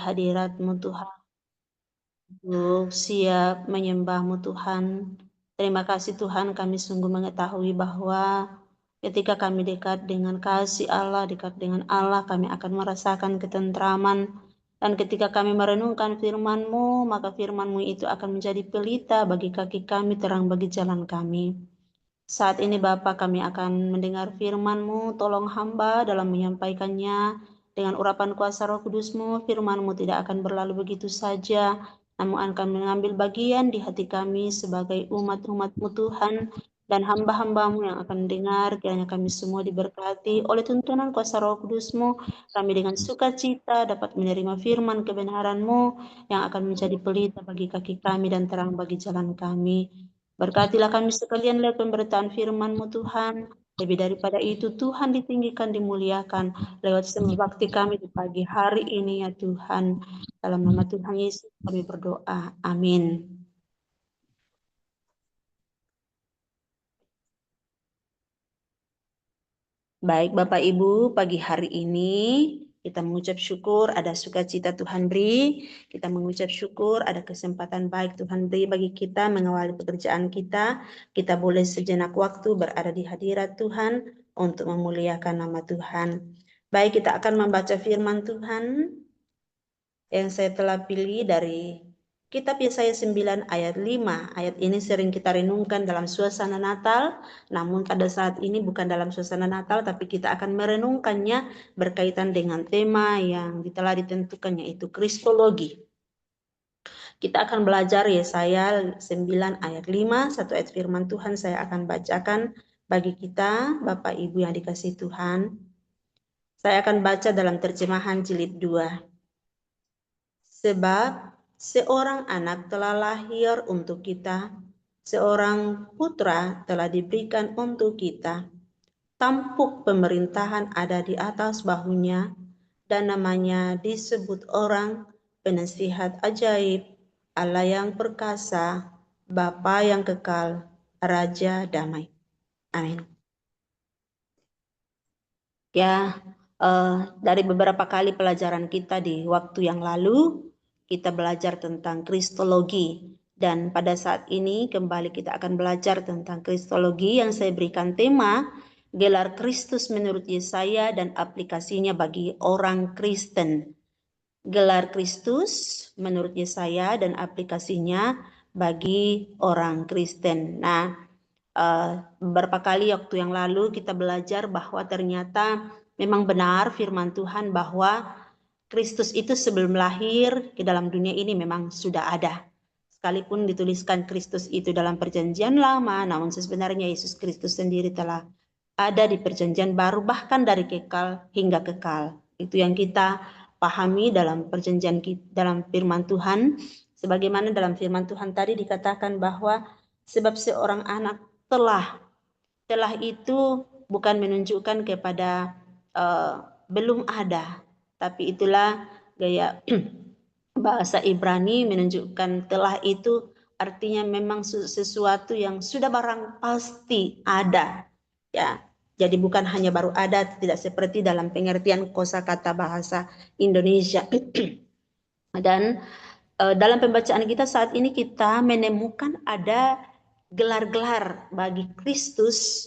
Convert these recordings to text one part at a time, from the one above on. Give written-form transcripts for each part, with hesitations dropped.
hadirat-Mu Tuhan, untuk siap menyembah-Mu Tuhan. Terima kasih Tuhan, kami sungguh mengetahui bahwa ketika kami dekat dengan kasih Allah, dekat dengan Allah, kami akan merasakan ketentraman. Dan ketika kami merenungkan firman-Mu, maka firman-Mu itu akan menjadi pelita bagi kaki kami, terang bagi jalan kami. Saat ini Bapa, kami akan mendengar firman-Mu, tolong hamba dalam menyampaikannya. Dengan urapan kuasa Roh Kudus-Mu, firman-Mu tidak akan berlalu begitu saja, namun akan mengambil bagian di hati kami sebagai umat-umat-Mu Tuhan, dan hamba-hamba-Mu yang akan mendengar, kiranya kami semua diberkati oleh tuntunan kuasa Roh Kudus-Mu. Kami dengan sukacita dapat menerima firman kebenaran-Mu yang akan menjadi pelita bagi kaki kami dan terang bagi jalan kami. Berkatilah kami sekalian lewat pemberitaan firman-Mu Tuhan. Lebih daripada itu, Tuhan ditinggikan, dimuliakan lewat sembah bakti kami di pagi hari ini ya Tuhan. Dalam nama Tuhan Yesus kami berdoa. Amin. Baik Bapak Ibu, pagi hari ini kita mengucap syukur ada sukacita Tuhan beri. Kita mengucap syukur ada kesempatan baik Tuhan beri bagi kita mengawali pekerjaan kita. Kita boleh sejenak waktu berada di hadirat Tuhan untuk memuliakan nama Tuhan. Baik, kita akan membaca firman Tuhan yang saya telah pilih dari Kitab Yesaya 9 ayat 5. Ayat ini sering kita renungkan dalam suasana Natal, namun pada saat ini bukan dalam suasana Natal, tapi kita akan merenungkannya berkaitan dengan tema yang telah ditentukan, yaitu Kristologi. Kita akan belajar Yesaya 9 ayat 5, satu ayat firman Tuhan saya akan bacakan bagi kita, Bapak Ibu yang dikasihi Tuhan. Saya akan baca dalam terjemahan jilid 2. Sebab seorang anak telah lahir untuk kita, seorang putra telah diberikan untuk kita. Tampuk pemerintahan ada di atas bahunya, dan namanya disebut orang penasihat ajaib, Allah yang perkasa, Bapa yang kekal, Raja damai. Amin. Ya, dari beberapa kali pelajaran kita di waktu yang lalu, kita belajar tentang Kristologi. Dan pada saat ini kembali kita akan belajar tentang Kristologi yang saya berikan tema gelar Kristus menurut Yesaya dan aplikasinya bagi orang Kristen. Gelar Kristus menurut Yesaya dan aplikasinya bagi orang Kristen. Nah, beberapa kali waktu yang lalu kita belajar bahwa ternyata memang benar firman Tuhan bahwa Kristus itu sebelum lahir ke dalam dunia ini memang sudah ada. Sekalipun dituliskan Kristus itu dalam perjanjian lama, namun sebenarnya Yesus Kristus sendiri telah ada di perjanjian baru, bahkan dari kekal hingga kekal. Itu yang kita pahami dalam perjanjian, dalam firman Tuhan. Sebagaimana dalam firman Tuhan tadi dikatakan bahwa sebab seorang anak telah itu bukan menunjukkan kepada belum ada, tapi itulah gaya bahasa Ibrani menunjukkan telah itu artinya memang sesuatu yang sudah barang pasti ada, ya. Jadi bukan hanya baru ada, tidak seperti dalam pengertian kosakata bahasa Indonesia. Dan dalam pembacaan kita saat ini kita menemukan ada gelar-gelar bagi Kristus,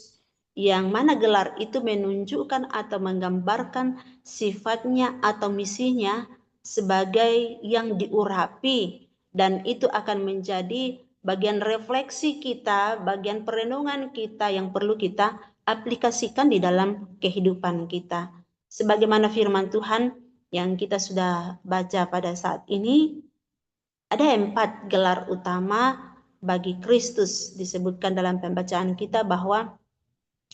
yang mana gelar itu menunjukkan atau menggambarkan sifatnya atau misinya sebagai yang diurapi, dan itu akan menjadi bagian refleksi kita, bagian perenungan kita yang perlu kita aplikasikan di dalam kehidupan kita. Sebagaimana firman Tuhan yang kita sudah baca pada saat ini, ada 4 gelar utama bagi Kristus. Disebutkan dalam pembacaan kita bahwa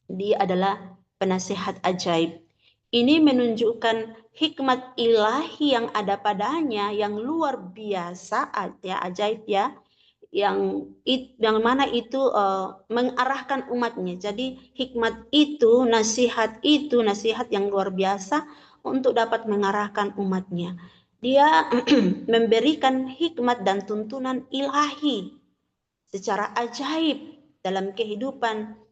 dia adalah penasihat ajaib. Ini menunjukkan hikmat ilahi yang ada padanya yang luar biasa, ya, ajaib ya, yang mana itu mengarahkan umatnya. Jadi hikmat itu, nasihat yang luar biasa untuk dapat mengarahkan umatnya. Dia memberikan hikmat dan tuntunan ilahi secara ajaib dalam kehidupan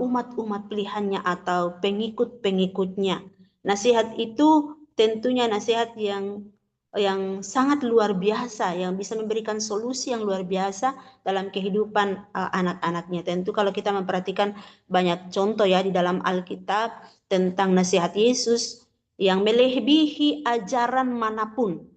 umat-umat pilihannya atau pengikut-pengikutnya. Nasihat itu tentunya nasihat yang yang sangat luar biasa, yang bisa memberikan solusi yang luar biasa dalam kehidupan anak-anaknya. Tentu kalau kita memperhatikan banyak contoh ya di dalam Alkitab tentang nasihat Yesus yang melebihi ajaran manapun.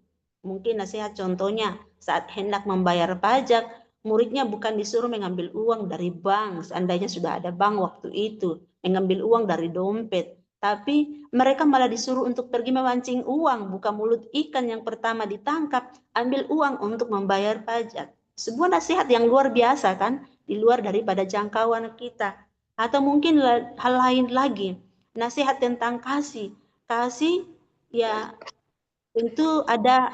Mungkin nasihat contohnya saat hendak membayar pajak, muridnya bukan disuruh mengambil uang dari bank, seandainya sudah ada bank waktu itu, mengambil uang dari dompet. Tapi mereka malah disuruh untuk pergi memancing uang, buka mulut ikan yang pertama ditangkap, ambil uang untuk membayar pajak. Sebuah nasihat yang luar biasa kan, di luar daripada jangkauan kita. Atau mungkin hal lain lagi, nasihat tentang kasih. Kasih ya tentu ada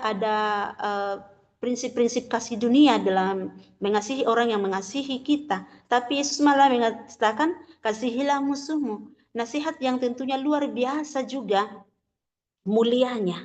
prinsip-prinsip kasih dunia dalam mengasihi orang yang mengasihi kita. Tapi Yesus malah mengatakan, kasihilah musuhmu. Nasihat yang tentunya luar biasa juga, mulianya,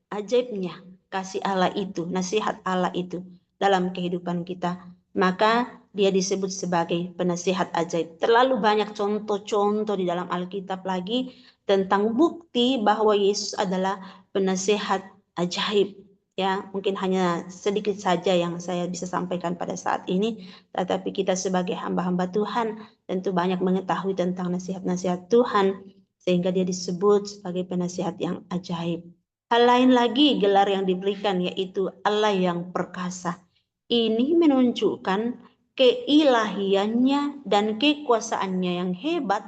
ajaibnya kasih Allah itu, nasihat Allah itu dalam kehidupan kita. Maka dia disebut sebagai penasihat ajaib. Terlalu banyak contoh-contoh di dalam Alkitab lagi tentang bukti bahwa Yesus adalah penasihat ajaib. Ya, mungkin hanya sedikit saja yang saya bisa sampaikan pada saat ini, tetapi kita sebagai hamba-hamba Tuhan tentu banyak mengetahui tentang nasihat-nasihat Tuhan, sehingga dia disebut sebagai penasihat yang ajaib. Hal lain lagi gelar yang diberikan yaitu Allah yang perkasa. Ini menunjukkan keilahiannya dan kekuasaannya yang hebat,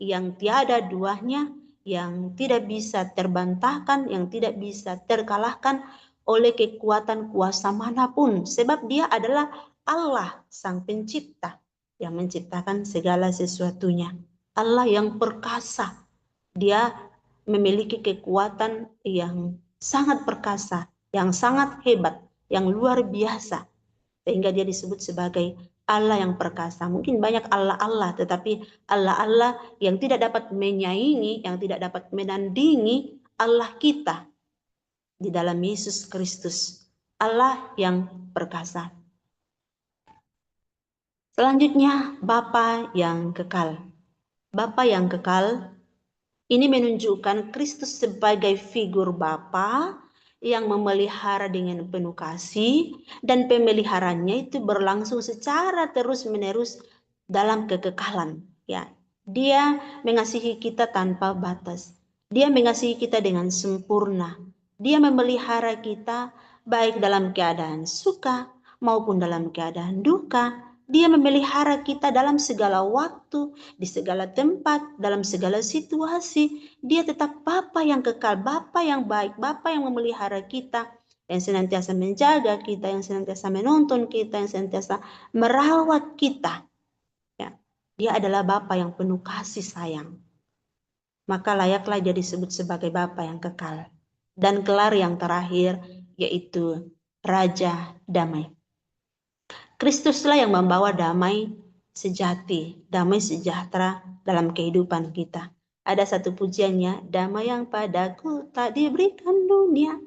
yang tiada duanya, yang tidak bisa terbantahkan, yang tidak bisa terkalahkan oleh kekuatan kuasa manapun. Sebab dia adalah Allah sang pencipta yang menciptakan segala sesuatunya. Allah yang perkasa. Dia memiliki kekuatan yang sangat perkasa, yang sangat hebat, yang luar biasa. Sehingga dia disebut sebagai Allah yang perkasa. Mungkin banyak Allah-Allah, tetapi Allah-Allah yang tidak dapat menyaingi, yang tidak dapat menandingi Allah kita di dalam Yesus Kristus. Allah yang perkasa. Selanjutnya, Bapa yang kekal. Bapa yang kekal ini menunjukkan Kristus sebagai figur Bapa yang memelihara dengan penuh kasih, dan pemeliharaannya itu berlangsung secara terus-menerus dalam kekekalan. Ya, dia mengasihi kita tanpa batas. Dia mengasihi kita dengan sempurna. Dia memelihara kita baik dalam keadaan suka maupun dalam keadaan duka. Dia memelihara kita dalam segala waktu, di segala tempat, dalam segala situasi. Dia tetap Bapa yang kekal, Bapa yang baik, Bapa yang memelihara kita, yang senantiasa menjaga kita, yang senantiasa menuntun kita, yang senantiasa merawat kita. Ya, dia adalah Bapa yang penuh kasih sayang. Maka layaklah dia disebut sebagai Bapa yang kekal. Dan gelar yang terakhir yaitu Raja Damai. Kristuslah yang membawa damai sejati, damai sejahtera dalam kehidupan kita. Ada satu pujiannya, damai yang padaku tak diberikan dunia.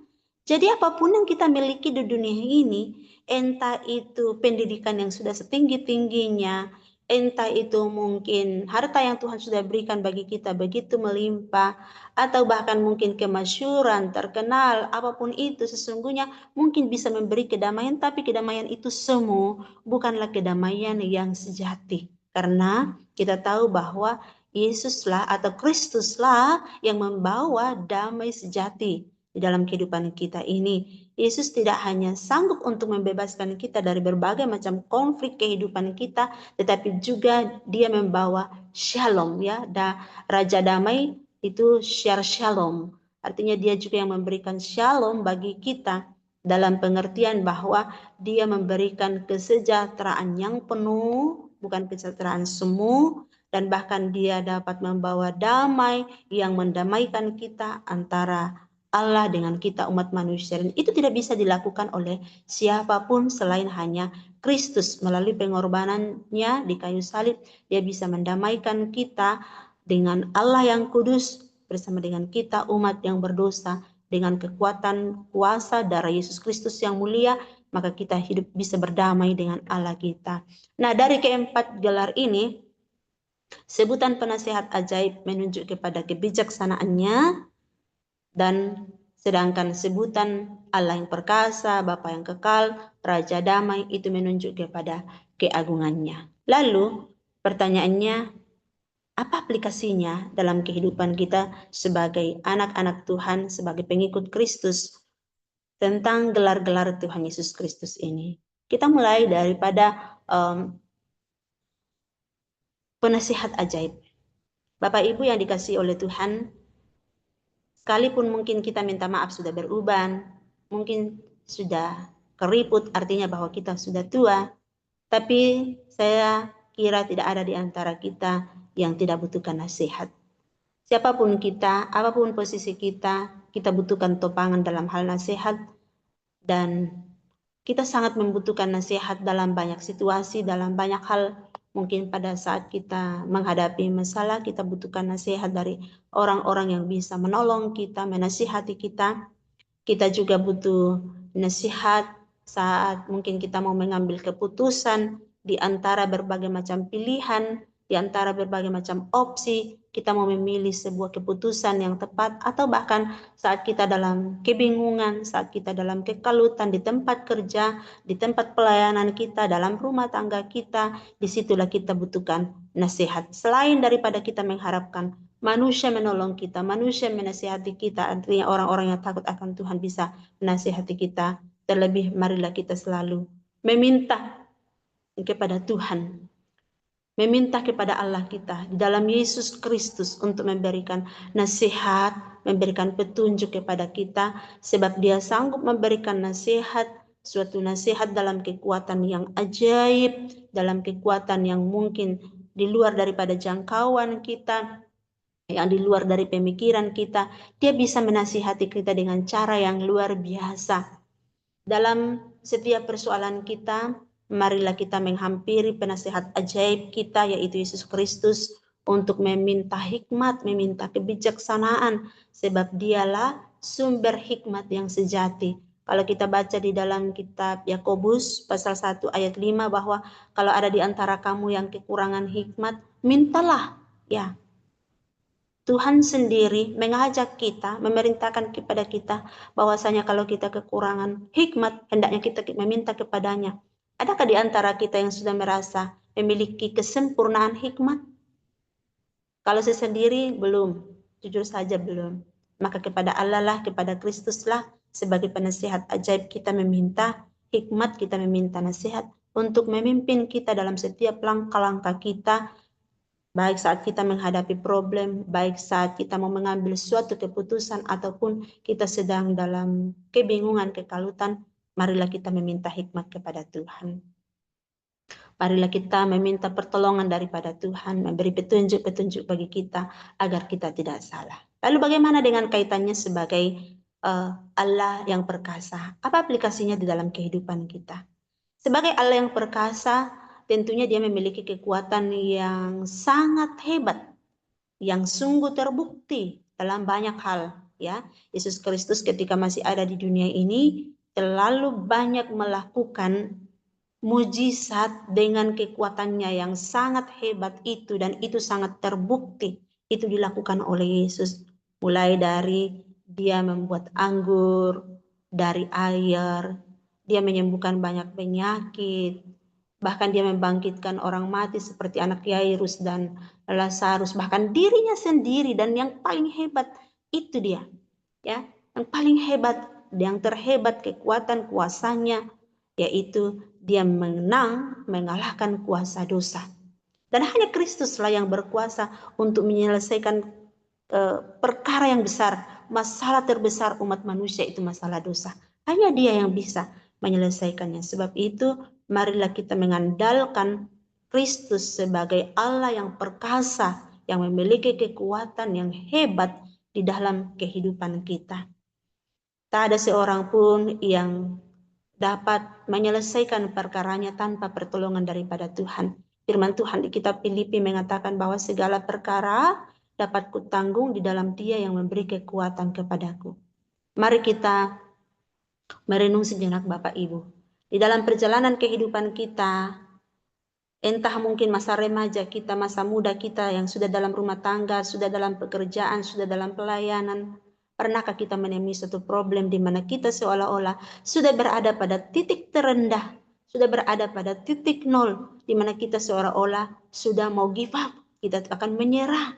Jadi apapun yang kita miliki di dunia ini, entah itu pendidikan yang sudah setinggi-tingginya, entah itu mungkin harta yang Tuhan sudah berikan bagi kita begitu melimpah, atau bahkan mungkin kemasyhuran, terkenal, apapun itu sesungguhnya mungkin bisa memberi kedamaian, tapi kedamaian itu semu bukanlah kedamaian yang sejati. Karena kita tahu bahwa Yesuslah atau Kristuslah yang membawa damai sejati di dalam kehidupan kita ini. Yesus tidak hanya sanggup untuk membebaskan kita dari berbagai macam konflik kehidupan kita, tetapi juga dia membawa shalom, ya. Raja damai itu share shalom. Artinya dia juga yang memberikan shalom bagi kita dalam pengertian bahwa dia memberikan kesejahteraan yang penuh, bukan kesejahteraan semu, dan bahkan dia dapat membawa damai yang mendamaikan kita antara Allah dengan kita umat manusia. Dan itu tidak bisa dilakukan oleh siapapun selain hanya Kristus. Melalui pengorbanannya di kayu salib, dia bisa mendamaikan kita dengan Allah yang kudus bersama dengan kita umat yang berdosa. Dengan kekuatan kuasa darah Yesus Kristus yang mulia, maka kita hidup bisa berdamai dengan Allah kita. Nah, dari keempat gelar ini, sebutan penasihat ajaib menunjuk kepada kebijaksanaannya dan Sedangkan sebutan Allah yang perkasa, Bapa yang kekal, Raja damai, itu menunjuk kepada keagungannya. Lalu pertanyaannya, apa aplikasinya dalam kehidupan kita sebagai anak-anak Tuhan, sebagai pengikut Kristus tentang gelar-gelar Tuhan Yesus Kristus ini? Kita mulai daripada penasihat ajaib. Bapak Ibu yang dikasihi oleh Tuhan, sekalipun mungkin kita minta maaf sudah beruban, mungkin sudah keriput, artinya bahwa kita sudah tua, tapi saya kira tidak ada di antara kita yang tidak butuhkan nasihat. Siapapun kita, apapun posisi kita butuhkan topangan dalam hal nasihat, dan kita sangat membutuhkan nasihat dalam banyak situasi, dalam banyak hal. Mungkin pada saat kita menghadapi masalah, kita butuhkan nasihat dari orang-orang yang bisa menolong kita, menasihati kita. Kita juga butuh nasihat saat mungkin kita mau mengambil keputusan di antara berbagai macam pilihan, di antara berbagai macam opsi. Kita mau memilih sebuah keputusan yang tepat, atau bahkan saat kita dalam kebingungan, saat kita dalam kekalutan di tempat kerja, di tempat pelayanan kita, dalam rumah tangga kita, disitulah kita butuhkan nasihat. Selain daripada kita mengharapkan manusia menolong kita, manusia menasihati kita, artinya orang-orang yang takut akan Tuhan bisa menasihati kita. Terlebih marilah kita selalu meminta kepada Tuhan, meminta kepada Allah kita di dalam Yesus Kristus untuk memberikan nasihat, memberikan petunjuk kepada kita, sebab Dia sanggup memberikan nasihat, suatu nasihat dalam kekuatan yang ajaib, dalam kekuatan yang mungkin di luar daripada jangkauan kita, yang di luar dari pemikiran kita. Dia bisa menasihati kita dengan cara yang luar biasa. Dalam setiap persoalan kita, marilah kita menghampiri penasihat ajaib kita, yaitu Yesus Kristus, untuk meminta hikmat, meminta kebijaksanaan, sebab Dialah sumber hikmat yang sejati. Kalau kita baca di dalam kitab Yakobus pasal 1 ayat 5, bahwa kalau ada di antara kamu yang kekurangan hikmat, mintalah. Ya, Tuhan sendiri mengajak kita, memerintahkan kepada kita bahwasanya kalau kita kekurangan hikmat, hendaknya kita meminta kepadanya. Adakah di antara kita yang sudah merasa memiliki kesempurnaan hikmat? Kalau saya sendiri belum, jujur saja belum. Maka kepada Allah lah, kepada Kristus lah, sebagai penasihat ajaib kita meminta hikmat, kita meminta nasihat untuk memimpin kita dalam setiap langkah-langkah kita, baik saat kita menghadapi problem, baik saat kita mau mengambil suatu keputusan, ataupun kita sedang dalam kebingungan, kekalutan, marilah kita meminta hikmat kepada Tuhan. Marilah kita meminta pertolongan daripada Tuhan, memberi petunjuk-petunjuk bagi kita agar kita tidak salah. Lalu bagaimana dengan kaitannya sebagai Allah yang perkasa? Apa aplikasinya di dalam kehidupan kita? Sebagai Allah yang perkasa, tentunya Dia memiliki kekuatan yang sangat hebat, yang sungguh terbukti dalam banyak hal. Ya, Yesus Kristus ketika masih ada di dunia ini terlalu banyak melakukan mujizat dengan kekuatannya yang sangat hebat itu, dan itu sangat terbukti. Itu dilakukan oleh Yesus, mulai dari Dia membuat anggur dari air, Dia menyembuhkan banyak penyakit, bahkan Dia membangkitkan orang mati seperti anak Yairus dan Lazarus, bahkan dirinya sendiri. Dan yang paling hebat itu Dia, ya, yang paling hebat, yang terhebat kekuatan kuasanya, yaitu Dia mengalahkan kuasa dosa. Dan hanya Kristuslah yang berkuasa untuk menyelesaikan perkara yang besar, masalah terbesar umat manusia, itu masalah dosa. Hanya Dia yang bisa menyelesaikannya. Sebab itu, marilah kita mengandalkan Kristus sebagai Allah yang perkasa, yang memiliki kekuatan yang hebat di dalam kehidupan kita. Tak ada seorang pun yang dapat menyelesaikan perkaranya tanpa pertolongan daripada Tuhan. Firman Tuhan di kitab Filipi mengatakan bahwa segala perkara dapat kutanggung di dalam Dia yang memberi kekuatan kepadaku. Mari kita merenung sejenak Bapak Ibu. Di dalam perjalanan kehidupan kita, entah mungkin masa remaja kita, masa muda kita yang sudah dalam rumah tangga, sudah dalam pekerjaan, sudah dalam pelayanan, Pernahkah kita menemui suatu problem di mana kita seolah-olah sudah berada pada titik terendah, sudah berada pada titik nol, di mana kita seolah-olah sudah mau give up, kita akan menyerah.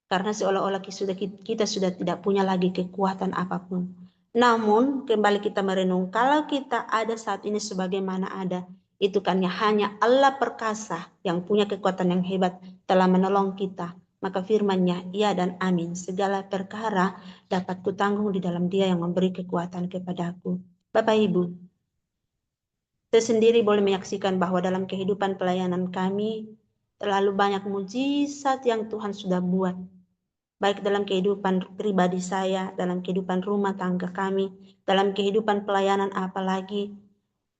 Karena seolah-olah kita sudah tidak punya lagi kekuatan apapun. Namun, kembali kita merenung, kalau kita ada saat ini sebagaimana ada, itu kan hanya Allah perkasa yang punya kekuatan yang hebat telah menolong kita. Maka firman-Nya, ya dan amin. Segala perkara dapat kutanggung di dalam Dia yang memberi kekuatan kepadaku. Bapak Ibu, saya sendiri boleh menyaksikan bahwa dalam kehidupan pelayanan kami, terlalu banyak mujizat yang Tuhan sudah buat. Baik dalam kehidupan pribadi saya, dalam kehidupan rumah tangga kami, dalam kehidupan pelayanan apalagi.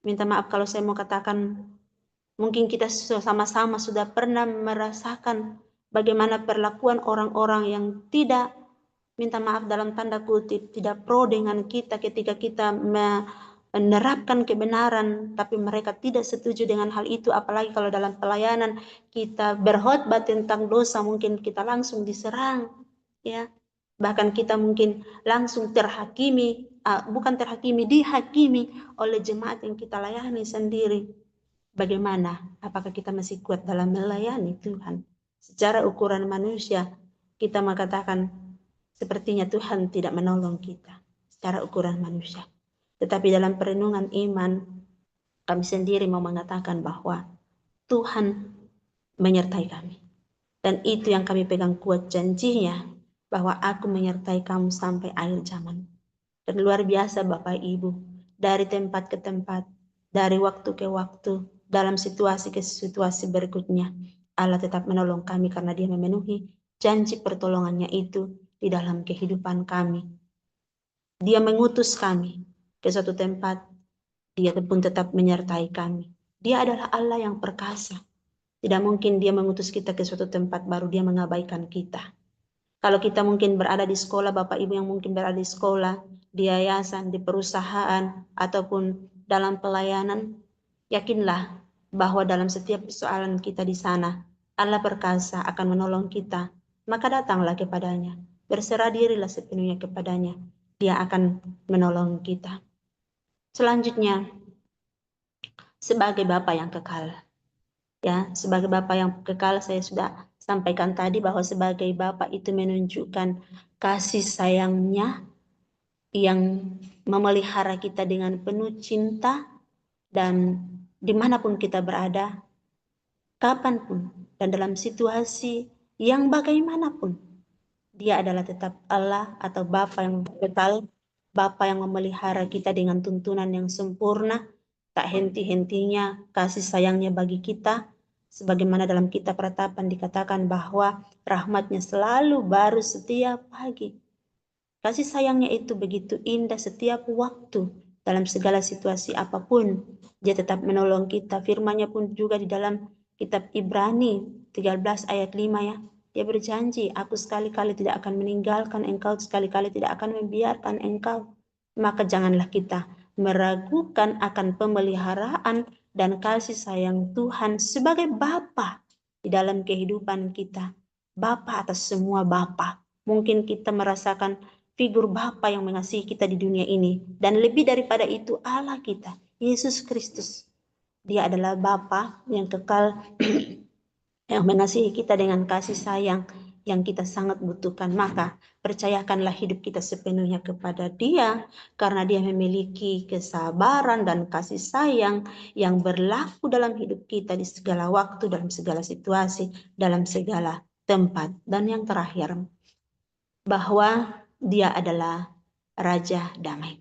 Minta maaf kalau saya mau katakan, mungkin kita sama-sama sudah pernah merasakan bagaimana perlakuan orang-orang yang tidak, minta maaf dalam tanda kutip, tidak pro dengan kita ketika kita menerapkan kebenaran, tapi mereka tidak setuju dengan hal itu. Apalagi kalau dalam pelayanan kita berkhotbah tentang dosa, mungkin kita langsung diserang, ya. Bahkan kita mungkin langsung dihakimi oleh jemaat yang kita layani sendiri. Bagaimana? Apakah kita masih kuat dalam melayani Tuhan? Secara ukuran manusia, kita mengatakan sepertinya Tuhan tidak menolong kita secara ukuran manusia. Tetapi dalam perenungan iman, kami sendiri mau mengatakan bahwa Tuhan menyertai kami. Dan itu yang kami pegang kuat, janjinya bahwa aku menyertai kamu sampai akhir zaman. Dan luar biasa Bapak Ibu, dari tempat ke tempat, dari waktu ke waktu, dalam situasi ke situasi berikutnya, Allah tetap menolong kami karena Dia memenuhi janji pertolongannya itu di dalam kehidupan kami. Dia mengutus kami ke suatu tempat, Dia pun tetap menyertai kami. Dia adalah Allah yang perkasa. Tidak mungkin Dia mengutus kita ke suatu tempat baru Dia mengabaikan kita. Kalau kita mungkin berada di sekolah, Bapak Ibu yang mungkin berada di sekolah, di yayasan, di perusahaan, ataupun dalam pelayanan, yakinlah bahwa dalam setiap persoalan kita di sana, Allah perkasa akan menolong kita. Maka datanglah kepadanya, berserah dirilah sepenuhnya kepadanya. Dia akan menolong kita. Selanjutnya, sebagai Bapa yang kekal. Ya, sebagai Bapa yang kekal, saya sudah sampaikan tadi bahwa sebagai Bapa itu menunjukkan kasih sayangnya yang memelihara kita dengan penuh cinta, dan dimanapun kita berada, kapanpun, dan dalam situasi yang bagaimanapun, Dia adalah tetap Allah atau Bapa yang kekal, Bapa yang memelihara kita dengan tuntunan yang sempurna, tak henti-hentinya kasih sayangnya bagi kita. Sebagaimana dalam kitab Ratapan dikatakan bahwa rahmatnya selalu baru setiap pagi. Kasih sayangnya itu begitu indah setiap waktu, dalam segala situasi apapun. Dia tetap menolong kita. Firman-Nya pun juga di dalam kitab Ibrani 13 ayat 5 ya. Dia berjanji, aku sekali-kali tidak akan meninggalkan engkau, sekali-kali tidak akan membiarkan engkau. Maka janganlah kita meragukan akan pemeliharaan dan kasih sayang Tuhan sebagai Bapa di dalam kehidupan kita. Bapa atas semua Bapa. Mungkin kita merasakan figur Bapa yang mengasihi kita di dunia ini. Dan lebih daripada itu Allah kita, Yesus Kristus. Dia adalah Bapa yang kekal yang mengasihi kita dengan kasih sayang yang kita sangat butuhkan. Maka percayakanlah hidup kita sepenuhnya kepada Dia, karena Dia memiliki kesabaran dan kasih sayang yang berlaku dalam hidup kita di segala waktu, dalam segala situasi, dalam segala tempat. Dan yang terakhir, bahwa Dia adalah Raja Damai.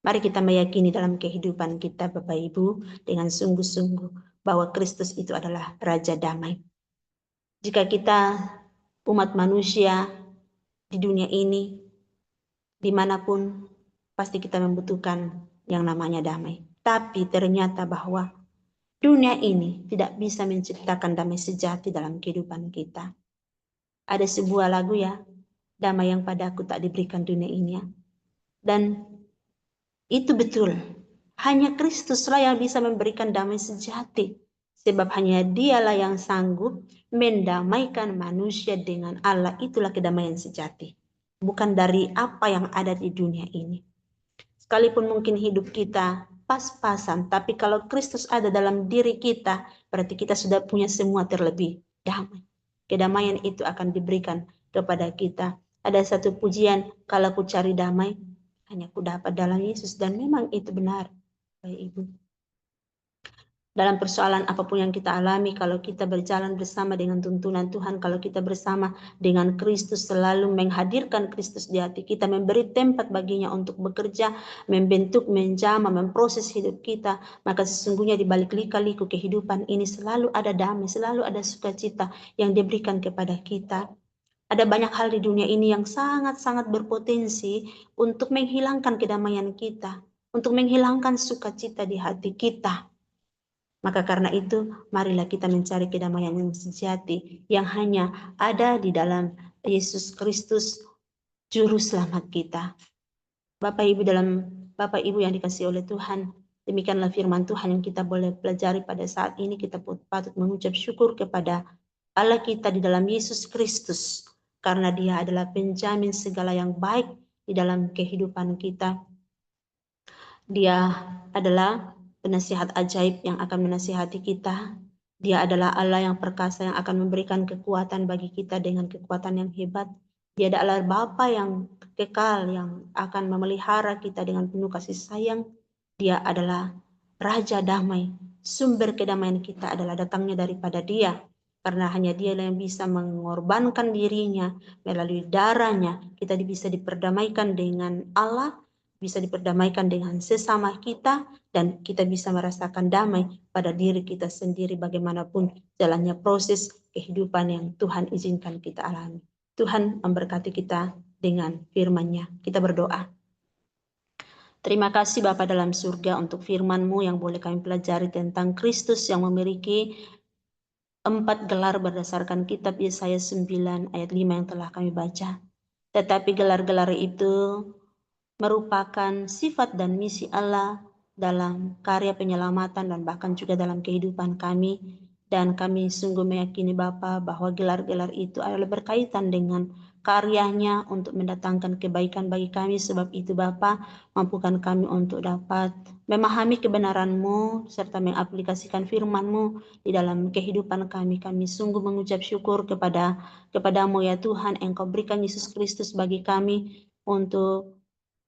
Mari kita meyakini dalam kehidupan kita Bapak Ibu dengan sungguh-sungguh bahwa Kristus itu adalah Raja Damai. Jika kita umat manusia di dunia ini, dimanapun pasti kita membutuhkan yang namanya damai. Tapi ternyata bahwa dunia ini tidak bisa menciptakan damai sejati dalam kehidupan kita. Ada sebuah lagu ya, damai yang padaku tak diberikan dunia ini ya. Dan itu betul. Hanya Kristuslah yang bisa memberikan damai sejati. Sebab hanya Dialah yang sanggup mendamaikan manusia dengan Allah. Itulah kedamaian sejati. bukan dari apa yang ada di dunia ini. Sekalipun mungkin hidup kita pas-pasan, tapi kalau Kristus ada dalam diri kita, berarti kita sudah punya semua terlebih damai. Kedamaian itu akan diberikan kepada kita. Ada satu pujian, kalau ku cari damai, hanya ku dapat dalam Yesus, dan memang itu benar, Bapak Ibu. Dalam persoalan apapun yang kita alami, kalau kita berjalan bersama dengan tuntunan Tuhan, kalau kita bersama dengan Kristus, selalu menghadirkan Kristus di hati kita, memberi tempat baginya untuk bekerja, membentuk, menjamah, memproses hidup kita, maka sesungguhnya di balik lika-liku kehidupan ini selalu ada damai, selalu ada sukacita yang diberikan kepada kita. Ada banyak hal di dunia ini yang sangat-sangat berpotensi untuk menghilangkan kedamaian kita, untuk menghilangkan sukacita di hati kita. Maka karena itu, marilah kita mencari kedamaian yang sejati, yang hanya ada di dalam Yesus Kristus, Juru Selamat kita. Bapak Ibu yang dikasihi oleh Tuhan, demikianlah firman Tuhan yang kita boleh pelajari pada saat ini. Kita patut mengucap syukur kepada Allah kita di dalam Yesus Kristus, karena Dia adalah penjamin segala yang baik di dalam kehidupan kita. Dia adalah penasihat ajaib yang akan menasihati kita. Dia adalah Allah yang perkasa yang akan memberikan kekuatan bagi kita dengan kekuatan yang hebat. Dia adalah Bapa yang kekal yang akan memelihara kita dengan penuh kasih sayang. Dia adalah Raja damai. Sumber kedamaian kita adalah datangnya daripada Dia. Karena hanya Dia yang bisa mengorbankan dirinya melalui darahnya. Kita bisa diperdamaikan dengan Allah, bisa diperdamaikan dengan sesama kita, dan kita bisa merasakan damai pada diri kita sendiri bagaimanapun jalannya proses kehidupan yang Tuhan izinkan kita alami. Tuhan memberkati kita dengan firman-Nya. Kita berdoa. Terima kasih Bapa dalam surga untuk firman-Mu yang boleh kami pelajari tentang Kristus yang memiliki 4 gelar berdasarkan kitab Yesaya 9 ayat 5 yang telah kami baca. Tetapi gelar-gelar itu merupakan sifat dan misi Allah dalam karya penyelamatan dan bahkan juga dalam kehidupan kami. Dan kami sungguh meyakini Bapa bahwa gelar-gelar itu adalah berkaitan dengan karyanya untuk mendatangkan kebaikan bagi kami. Sebab itu Bapa, mampukan kami untuk dapat memahami kebenaran-Mu serta mengaplikasikan firman-Mu di dalam kehidupan kami. Kami sungguh mengucap syukur kepadamu ya Tuhan, Engkau berikan Yesus Kristus bagi kami untuk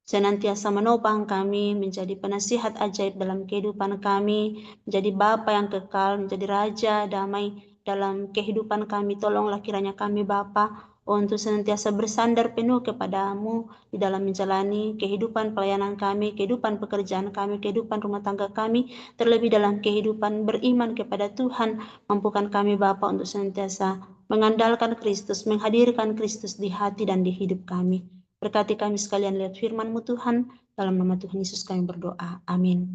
senantiasa menopang kami, menjadi penasihat ajaib dalam kehidupan kami, menjadi Bapa yang kekal, menjadi Raja damai dalam kehidupan kami. Tolonglah kiranya kami Bapa untuk senantiasa bersandar penuh kepadamu di dalam menjalani kehidupan pelayanan kami, kehidupan pekerjaan kami, kehidupan rumah tangga kami, terlebih dalam kehidupan beriman kepada Tuhan. Mampukan kami Bapa untuk senantiasa mengandalkan Kristus, menghadirkan Kristus di hati dan di hidup kami. Berkati kami sekalian lihat firman-Mu Tuhan, dalam nama Tuhan Yesus kami berdoa. Amin.